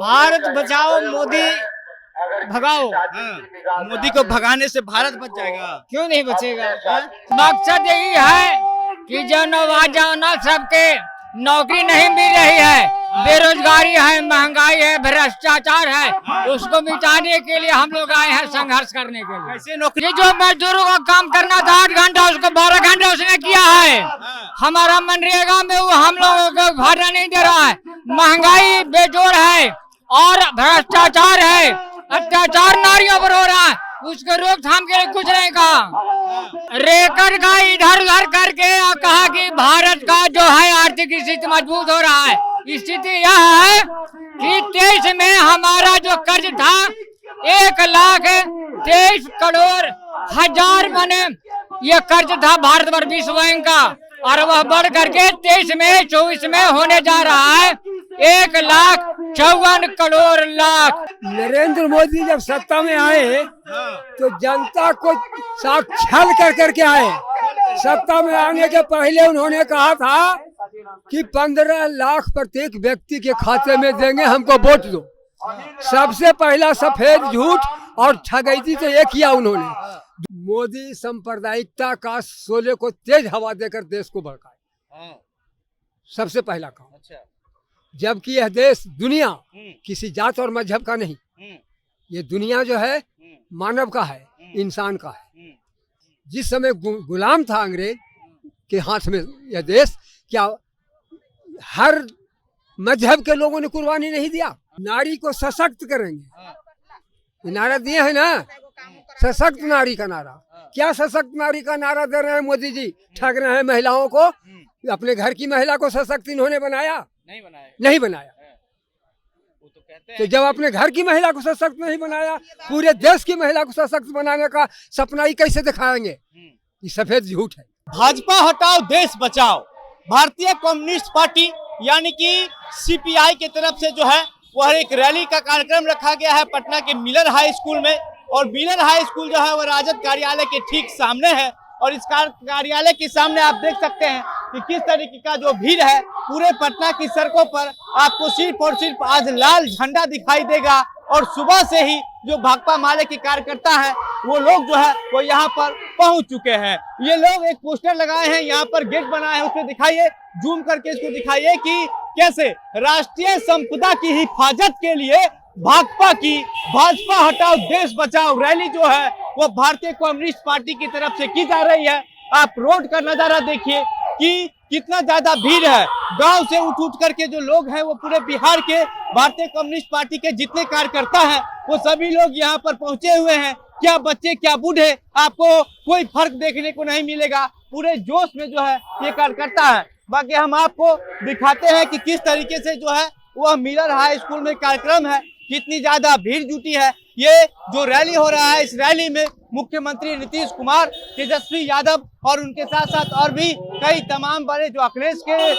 भारत बचाओ मोदी भगाओ। हाँ, मोदी को भगाने से भारत बच जाएगा। क्यों नहीं बचेगा? मकसद यही है कि जो नौजवान सबके नौकरी नहीं मिल रही है, बेरोजगारी है, महंगाई है, भ्रष्टाचार है, उसको मिटाने के लिए हम लोग आए हैं संघर्ष करने के लिए। कैसे नौकरी? ये जो मजदूरों का काम करना था 8 घंटा, उसको 12 घंटा उसने किया है। हमारा मनरेगा में वो हम लोगों को भाड़ा नहीं दे रहा है। महंगाई बेजोड़ है और भ्रष्टाचार है, अत्याचार नारियों पर हो रहा है, उसके रोकथाम के लिए कुछ नहीं कहा। रेकर्ड का इधर उधर करके कहा कि भारत का जो है आर्थिक स्थिति मजबूत हो रहा है। स्थिति यह है कि 23 में हमारा जो कर्ज था 1,23 करोड़ हजार माने ये कर्ज था भारत भर विश्व बैंक का, और वह बढ़ करके 23 में 24 में होने जा रहा है 1,54 करोड़ लाख। नरेंद्र मोदी जब सत्ता में आए तो जनता को साथ छल कर करके आए। सत्ता में आने के पहले उन्होंने कहा था कि 15 लाख प्रत्येक व्यक्ति के खाते में देंगे, हमको वोट दो। सबसे पहला सफेद झूठ और ठगैती तो ये किया उन्होंने। मोदी सांप्रदायिकता का शोले को तेज हवा देकर देश को भड़काए, सबसे पहला काम। अच्छा। जबकि यह देश दुनिया किसी जात और मजहब का नहीं, ये दुनिया जो है मानव का है, इंसान का है। जिस समय गुलाम था अंग्रेज के हाथ में यह देश, क्या हर मजहब के लोगों ने कुर्बानी नहीं दिया? नारी को सशक्त करेंगे, ये नारा दिए है ना, सशक्त नारी का नारा। क्या सशक्त नारी का नारा दे रहे हैं मोदी जी? ठग रहे हैं महिलाओं को। अपने घर की महिला को सशक्त इन्होंने बनाया? नहीं बनाया। वो तो कहते हैं तो जब अपने घर की महिला को सशक्त नहीं बनाया, पूरे देश की महिला को सशक्त बनाने का सपना ही कैसे दिखाएंगे? ये सफेद झूठ है। भाजपा हटाओ देश बचाओ। भारतीय कम्युनिस्ट पार्टी यानी कि सीपीआई की तरफ से जो है वह एक रैली का कार्यक्रम रखा गया है पटना के मिलर हाई स्कूल में। और मिलर हाई स्कूल जो है वह राजद कार्यालय के ठीक सामने है। और इस कार्यालय के सामने आप देख सकते हैं कि किस तरीके का जो भीड़ है। पूरे पटना की सड़कों पर आपको सिर्फ और सिर्फ आज लाल झंडा दिखाई देगा। और सुबह से ही जो भाकपा माले के कार्यकर्ता है वो लोग जो है वो यहाँ पर पहुंच चुके हैं। ये लोग एक पोस्टर लगाए हैं, यहाँ पर गेट बना है, उसमें दिखाइए, जूम करके इसको दिखाइए कि कैसे राष्ट्रीय संपदा की हिफाजत के लिए भाजपा हटाओ देश बचाओ रैली जो है वो भारतीय कम्युनिस्ट पार्टी की तरफ से की जा रही है। आप रोड का नजारा देखिए कि कितना ज्यादा भीड़ है। गांव से उठ करके जो लोग हैं वो पूरे बिहार के भारतीय कम्युनिस्ट पार्टी के जितने कार्यकर्ता हैं वो सभी लोग यहाँ पर पहुंचे हुए हैं। क्या बच्चे क्या बूढ़े, आपको कोई फर्क देखने को नहीं मिलेगा। पूरे जोश में जो है ये कार्यकर्ता है। बाकी हम आपको दिखाते हैं कि किस तरीके से जो है वह मिलर हाई स्कूल में कार्यक्रम है, कितनी ज्यादा भीड़ जुटी है। ये जो रैली हो रहा है, इस रैली में मुख्यमंत्री नीतीश कुमार, तेजस्वी यादव और उनके साथ साथ और भी कई तमाम बड़े जो अखिलेश के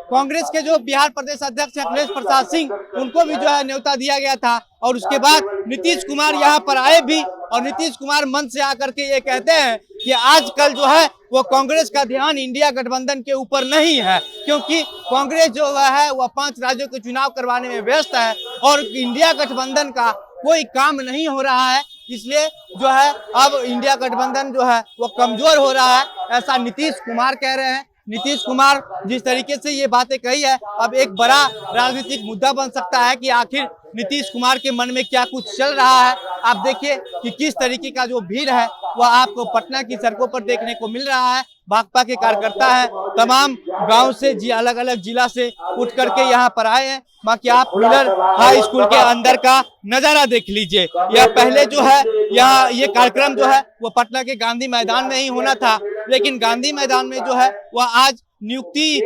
कांग्रेस के जो बिहार प्रदेश अध्यक्ष अखिलेश प्रसाद सिंह, उनको भी जो है न्योता दिया गया था। और उसके बाद नीतीश कुमार यहाँ पर आए भी। और नीतीश कुमार मंच से आकर के ये कहते हैं कि आजकल जो है वो कांग्रेस का ध्यान इंडिया गठबंधन के ऊपर नहीं है, क्योंकि कांग्रेस जो है वह 5 राज्यों के चुनाव करवाने में व्यस्त है और इंडिया गठबंधन का कोई काम नहीं हो रहा है। इसलिए जो है अब इंडिया गठबंधन जो है वो कमजोर हो रहा है, ऐसा नीतीश कुमार कह रहे हैं। नीतीश कुमार जिस तरीके से ये बातें कही है, अब एक बड़ा राजनीतिक मुद्दा बन सकता है कि आखिर नीतीश कुमार के मन में क्या कुछ चल रहा है। आप देखिए कि किस तरीके का जो भीड़ है वह आपको पटना की सड़कों पर देखने को मिल रहा है। भाकपा के कार्यकर्ता है, तमाम गांव से अलग अलग जिला से उठ करके यहाँ पर आए हैं। बाकी आप मिलर हाई स्कूल के अंदर का नजारा देख लीजिए। यह पहले जो है यहाँ ये कार्यक्रम जो है वो पटना के गांधी मैदान में ही होना था, लेकिन गांधी मैदान में जो है वह आज नियुक्ति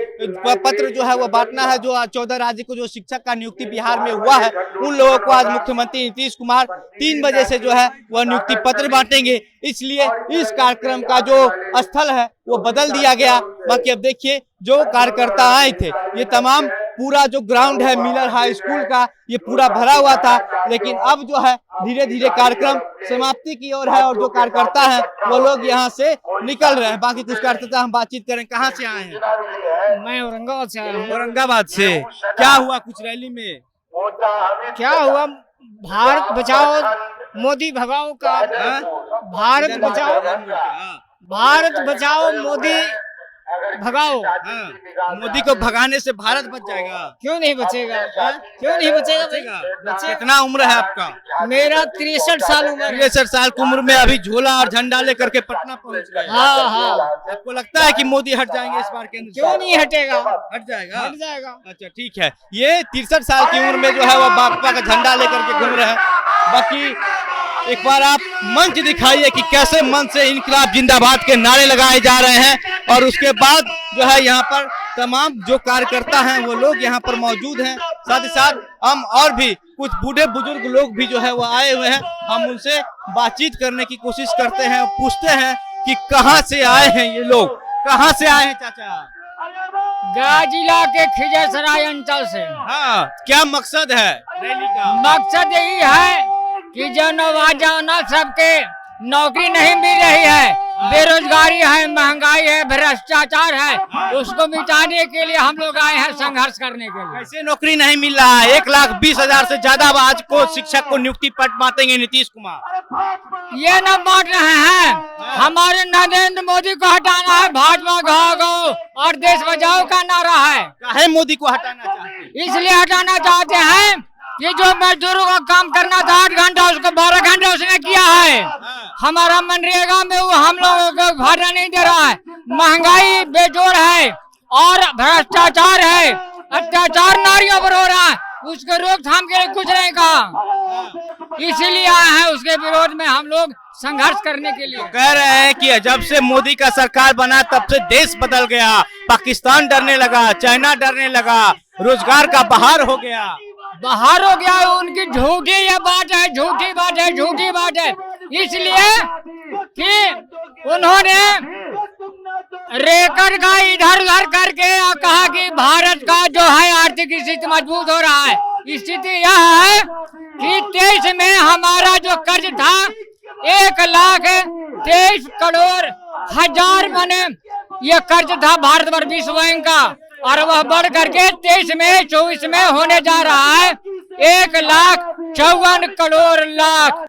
पत्र जो है वो बांटना है। जो 14 राज्य को जो शिक्षक का नियुक्ति बिहार में हुआ है, उन लोगों को आज मुख्यमंत्री नीतीश कुमार 3 बजे से जो है वह नियुक्ति पत्र बांटेंगे। इसलिए इस कार्यक्रम का जो स्थल है वो बदल दिया गया। बाकी अब देखिए जो कार्यकर्ता आए थे, ये तमाम पूरा जो ग्राउंड है मिलर हाई स्कूल का ये पूरा भरा हुआ था, लेकिन अब जो है धीरे धीरे कार्यक्रम समाप्ति की ओर है और जो कार्यकर्ता है वो लोग यहाँ से निकल रहे हैं। बाकी कुछ कार्यकर्ता हम बातचीत करें। कहाँ से आए हैं? मैं औरंगाबाद से आया हूँ। औरंगाबाद से। क्या हुआ कुछ रैली में? क्या हुआ? भारत बचाओ मोदी भगाओ का। हाँ? भारत बचाओ, हाँ, भारत बचाओ मोदी भगाओ। हाँ। मोदी को भगाने से भारत बच जाएगा। क्यों नहीं बचेगा? क्यों नहीं बचेगा? बचेगा। कितना उम्र है आपका? मेरा 63 साल उम्र है। 63 साल की उम्र में अभी झोला और झंडा लेकर के पटना पहुंच गए। हाँ हाँ, आपको लगता है कि मोदी हट जाएंगे इस बार केंद्र से? क्यों नहीं हटेगा? हट जाएगा। हट जाएगा। अच्छा ठीक है। ये 63 साल की उम्र में जो है वो भाजपा का झंडा लेकर के घूम रहे हैं। बाकी एक बार आप मंच दिखाइए कि कैसे मंच से इनकलाब जिंदाबाद के नारे लगाए जा रहे हैं और उसके बाद जो है यहाँ पर तमाम जो कार्यकर्ता हैं वो लोग यहाँ पर मौजूद हैं। साथ ही साथ हम और भी कुछ बूढ़े बुजुर्ग लोग भी जो है वो आए हुए हैं। हम उनसे बातचीत करने की कोशिश करते हैं और पूछते हैं कि कहाँ से आए हैं ये लोग, कहाँ से आए हैं चाचा? गया जिला के खिजरसराय अंचल से। हाँ, क्या मकसद है रैली का? मकसद यही है कि जो नौजवान सबके नौकरी नहीं मिल रही है, बेरोजगारी है, महंगाई है, भ्रष्टाचार है, उसको मिटाने के लिए हम लोग आए हैं संघर्ष करने के लिए। कैसे नौकरी नहीं मिल रहा है? 1,20,000 से ज्यादा आज को शिक्षक को नियुक्ति पत्र बांटेंगे नीतीश कुमार। ये न बांट रहे हैं, हमारे नरेंद्र मोदी को हटाना है। भाजपा घाओ और देश बचाओ का नारा है। काहे मोदी को हटाना चाहते हैं? इसलिए हटाना चाहते हैं कि जो मजदूरों का काम करना था 8 घंटा, उसको 12 घंटा उसने किया है। हमारा मनरेगा में वो हम लोगों को भाड़ा नहीं दे रहा है। महंगाई बेजोड़ है और भ्रष्टाचार है, अत्याचार नारियों पर हो रहा है, उसके रोकथाम के लिए कुछ नहीं कहा। इसीलिए आए हैं, उसके विरोध में हम लोग संघर्ष करने के लिए। कह रहे हैं कि जब से मोदी का सरकार बना तब से देश बदल गया, पाकिस्तान डरने लगा, चाइना डरने लगा, रोजगार का बहार हो गया। बाहर हो गया। उनकी झूठी ये बात है, झूठी बात है, झूठी बात है। इसलिए कि उन्होंने रेकर का इधर उधर करके कहा कि भारत का जो है आर्थिक स्थिति मजबूत हो रहा है। स्थिति यह है कि 23 में हमारा जो कर्ज था 1,23 करोड़ हजार माने ये कर्ज था भारत वर्ष विश्व बैंक का, और वह बढ़ करके 23 में 24 में होने जा रहा है 1,54 करोड़ लाख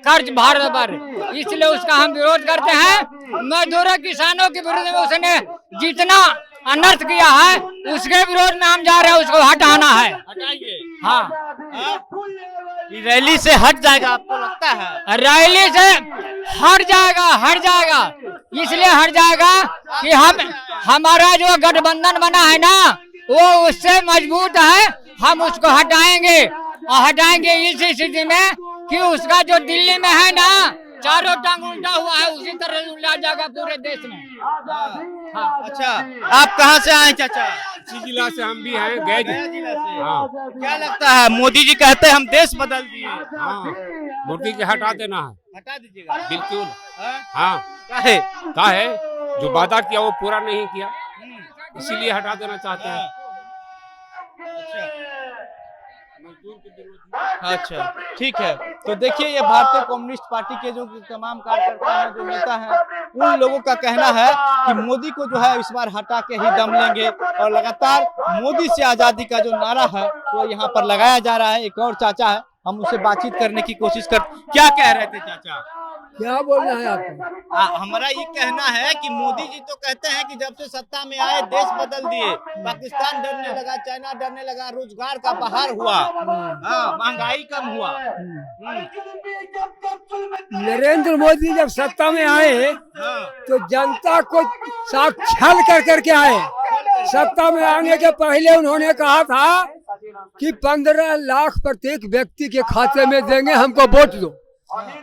कर्ज भारत पर। इसलिए उसका हम विरोध करते हैं। मजदूरों किसानों के विरोध में उसने जितना अनर्थ किया है उसके विरोध में हम जा रहे हैं, उसको हटाना है। हटाइए। हाँ, ये रैली से हट जाएगा आपको लगता है? रैली से हट जाएगा, हट जाएगा। इसलिए हट जाएगा कि हमारा जो गठबंधन बना है ना वो उससे मजबूत है। हम उसको हटाएंगे और हटाएंगे इस स्थिति में कि उसका जो दिल्ली में है ना चारों टांग उल्टा हुआ है, उसी तरह उल्टा जाएगा पूरे देश में। हाँ। अच्छा, आप कहाँ से आए चाचा? इसी जिला से हम भी हैं, गया जिला से। हाँ क्या लगता है मोदी जी कहते हैं हम देश बदल दिए? हाँ, मोदी जी हटा देना है, हटा दीजिएगा। बिल्कुल। हाँ? हाँ, काहे? का है जो वादा किया वो पूरा नहीं किया, इसीलिए हटा देना चाहते हैं। अच्छा ठीक है। तो देखिए ये भारतीय कम्युनिस्ट पार्टी के जो तमाम कार्यकर्ता हैं, जो नेता हैं, उन लोगों का कहना है कि मोदी को जो है इस बार हटा के ही दम लेंगे और लगातार मोदी से आजादी का जो नारा है वो यहाँ पर लगाया जा रहा है। एक और चाचा है, हम उससे बातचीत करने की कोशिश कर। क्या कह रहे थे चाचा? क्या बोलना है आपको? हमारा ये कहना है कि मोदी जी तो कहते हैं कि जब से सत्ता में आए देश बदल दिए, पाकिस्तान डरने लगा, चाइना डरने लगा, रोजगार का बहार हुआ, हाँ, महंगाई कम हुआ। नरेंद्र मोदी जब सत्ता में आए तो जनता को साथ छल कर करके आए। सत्ता में आने के पहले उन्होंने कहा था कि 15 लाख प्रत्येक व्यक्ति के खाते में देंगे, हमको वोट दो।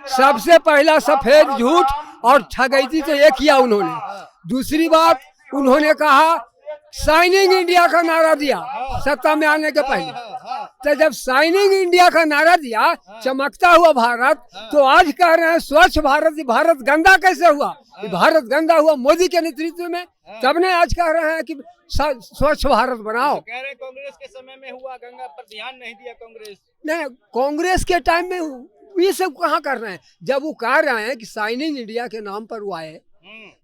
सबसे पहला सफेद झूठ और ठगैती तो ये किया उन्होंने। दूसरी बात उन्होंने कहा साइनिंग इंडिया का नारा दिया सत्ता में आने के पहले। तो जब साइनिंग इंडिया का नारा दिया, चमकता हुआ भारत, तो आज कह रहे हैं स्वच्छ भारत। भारत गंदा कैसे हुआ? भारत गंदा हुआ मोदी के नेतृत्व में, तब ने आज कह रहे हैं कि स्वच्छ भारत बनाओ। कह रहे कांग्रेस के समय में हुआ, गंगा पर ध्यान नहीं दिया कांग्रेस। नहीं, कांग्रेस के टाइम में ये सब कहाँ कर रहे हैं? जब वो कह रहे हैं कि साइनिंग इंडिया के नाम पर वो आए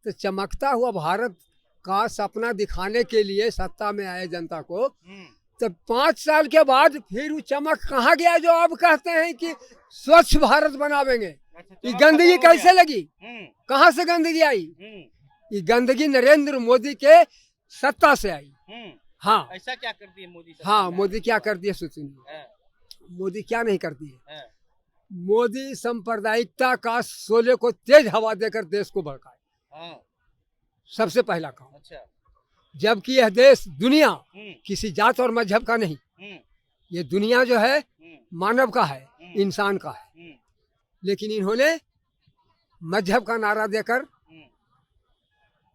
तो चमकता हुआ भारत का सपना दिखाने के लिए सत्ता में आए जनता को, तब 5 साल के बाद फिर वो चमक कहाँ गया जो अब कहते हैं कि स्वच्छ भारत बनावेंगे। ये गंदगी कैसे लगी, कहाँ से गंदगी आई? ये गंदगी नरेंद्र मोदी के सत्ता से आई। हाँ, ऐसा क्या कर दिए मोदी सरकार? हाँ, मोदी क्या कर दिया सुनिए। मोदी क्या नहीं करती है। मोदी सांप्रदायिकता का शोले को तेज हवा देकर देश को भड़काए, सबसे पहला काम। अच्छा। जबकि यह देश दुनिया किसी जात और मजहब का नहीं, ये दुनिया जो है मानव का है, इंसान का है। लेकिन इन्होंने मजहब का नारा देकर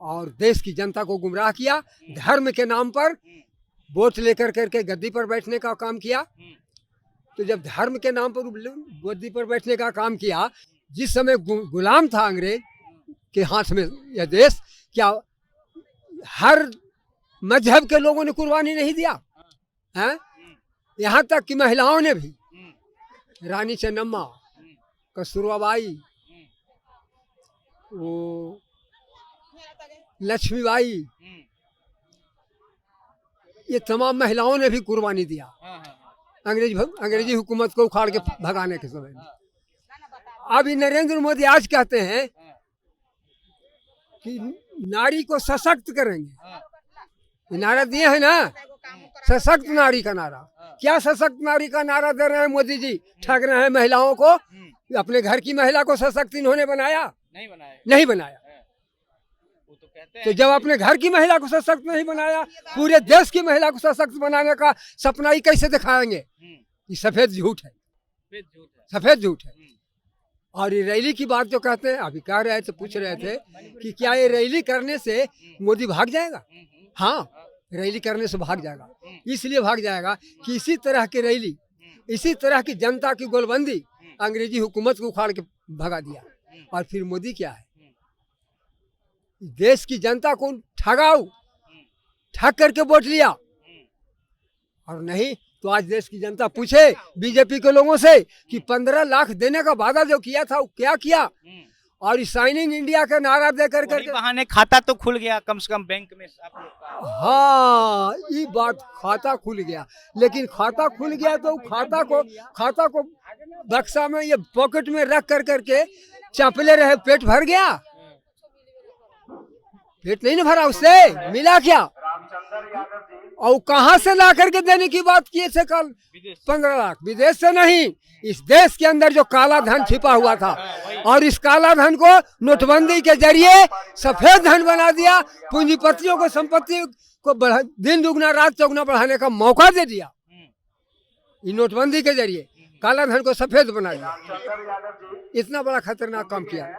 और देश की जनता को गुमराह किया, धर्म के नाम पर वोट लेकर करके गद्दी पर बैठने का काम किया। तो जब धर्म के नाम पर गद्दी पर बैठने का काम किया, जिस समय गुलाम था अंग्रेज के हाथ में यह देश, क्या हर मजहब के लोगों ने कुर्बानी नहीं दिया है? यहाँ तक कि महिलाओं ने भी, रानी चन्नम्मा, कस्तूरबा बाई, वो लक्ष्मीबाई, ये तमाम महिलाओं ने भी कुर्बानी दिया अंग्रेजी हुकूमत को उखाड़ के भगाने के समय में। अब नरेंद्र मोदी आज कहते हैं कि नारी को सशक्त करेंगे। नारा दिए है ना, सशक्त नारी का नारा। क्या सशक्त नारी का नारा दे रहे हैं मोदी जी? ठग रहे हैं महिलाओं को। अपने घर की महिला को सशक्त इन्होंने बनाया? नहीं बनाया। तो जब अपने घर की महिला को सशक्त नहीं बनाया, पूरे देश की महिला को सशक्त बनाने का सपना ही कैसे दिखाएंगे? ये सफेद झूठ है, सफेद झूठ है। और ये रैली की बात जो कहते हैं, अभी कह रहे थे, पूछ रहे थे कि क्या ये रैली करने से मोदी भाग जाएगा? हाँ, रैली करने से भाग जाएगा। इसलिए भाग जाएगा कि इसी तरह की रैली, इसी तरह की जनता की गोलबंदी अंग्रेजी हुकूमत को उखाड़ के भगा दिया। और फिर मोदी क्या है? देश की जनता को ठग करके वोट लिया। और नहीं तो आज देश की जनता पूछे बीजेपी के लोगों से कि 15 लाख देने का वादा जो किया था वो क्या किया? और साइनिंग इंडिया का नारा देकर करके बहाने खाता तो खुल गया कम से कम बैंक में आप लोग का। हाँ, ये बात, खाता खुल गया। लेकिन खाता खुल गया तो खाता को बक्सा में, ये पॉकेट में रख कर करके चपले रहे, पेट भर गया? पेट नहीं ना भरा, उससे मिला क्या? और कहां से ला करके देने की बात किए थे कल? 15 लाख विदेश से नहीं, इस देश के अंदर जो काला धन छिपा हुआ था, और इस काला धन को नोटबंदी के जरिए सफेद धन बना दिया। पूंजीपतियों को संपत्ति को दिन दुगना रात चौगुना बढ़ाने का मौका दे दिया। ये नोटबंदी के जरिए काला धन को सफेद बना दिया। इतना बड़ा खतरनाक काम किया।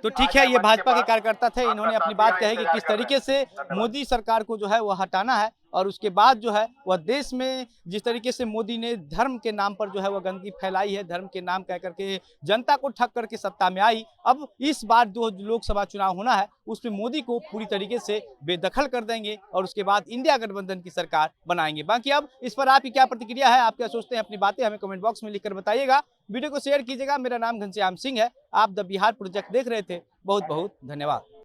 तो ठीक है, ये भाजपा के कार्यकर्ता थे, इन्होंने अपनी बात कही कि किस तरीके से मोदी सरकार को जो है वो हटाना है। और उसके बाद जो है वह देश में जिस तरीके से मोदी ने धर्म के नाम पर जो है वह गंदगी फैलाई है, धर्म के नाम कह करके जनता को ठग करके सत्ता में आई। अब इस बार जो लोकसभा चुनाव होना है उसमें मोदी को पूरी तरीके से बेदखल कर देंगे और उसके बाद इंडिया गठबंधन की सरकार बनाएंगे। बाकी अब इस पर आपकी क्या प्रतिक्रिया है, आप क्या सोचते हैं, अपनी बातें हमें कमेंट बॉक्स में लिखकर बताइएगा। वीडियो को शेयर कीजिएगा। मेरा नाम घनश्याम सिंह है। आप द बिहार प्रोजेक्ट देख रहे थे। बहुत बहुत धन्यवाद।